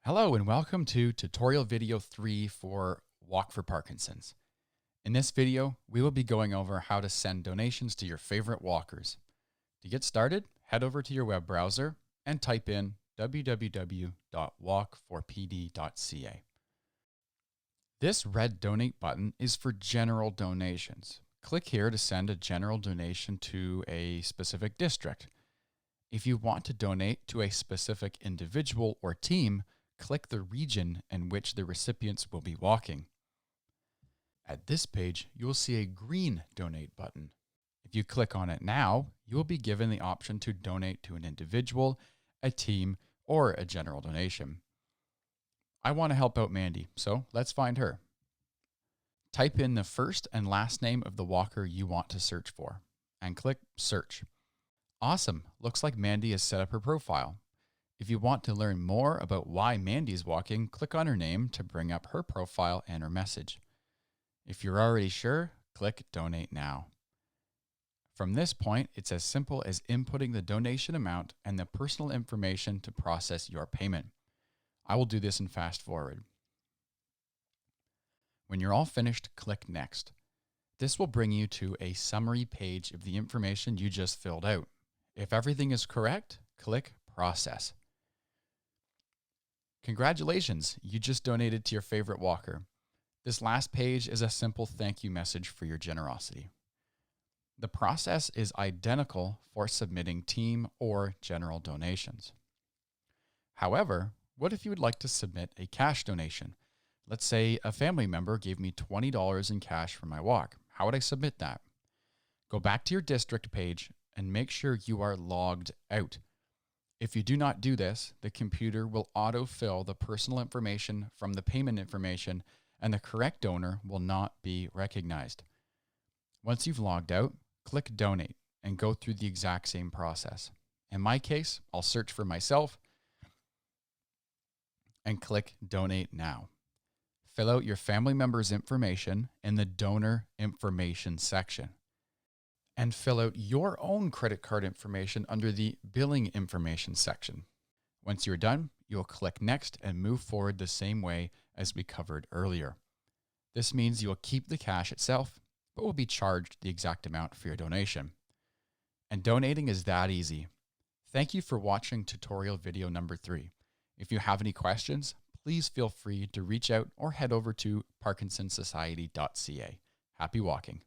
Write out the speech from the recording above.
Hello and welcome to tutorial video 3 for Walk for Parkinson's. In this video, we will be going over how to send donations to your favorite walkers. To get started, head over to your web browser and type in www.walk4pd.ca. This red donate button is for general donations. Click here to send a general donation to a specific district. If you want to donate to a specific individual or team, click the region in which the recipients will be walking. At this page, you will see a green donate button. If you click on it now, you will be given the option to donate to an individual, a team, or a general donation. I want to help out Mandy, so let's find her. Type in the first and last name of the walker you want to search for, and click Search. Awesome, looks like Mandy has set up her profile. If you want to learn more about why Mandy is walking, click on her name to bring up her profile and her message. If you're already sure, click Donate Now. From this point, it's as simple as inputting the donation amount and the personal information to process your payment. I will do this in fast forward. When you're all finished, click Next. This will bring you to a summary page of the information you just filled out. If everything is correct, click Process. Congratulations, you just donated to your favorite walker. This last page is a simple thank you message for your generosity. The process is identical for submitting team or general donations. However, what if you would like to submit a cash donation? Let's say a family member gave me $20 in cash for my walk. How would I submit that? Go back to your district page and make sure you are logged out. If you do not do this, the computer will autofill the personal information from the payment information and the correct donor will not be recognized. Once you've logged out, click Donate and go through the exact same process. In my case, I'll search for myself and click Donate Now. Fill out your family member's information in the Donor Information section, and fill out your own credit card information under the Billing Information section. Once you're done, you'll click Next and move forward the same way as we covered earlier. This means you'll keep the cash itself, but will be charged the exact amount for your donation. And donating is that easy. Thank you for watching tutorial video number 3. If you have any questions, please feel free to reach out or head over to parkinsonsociety.ca. Happy walking.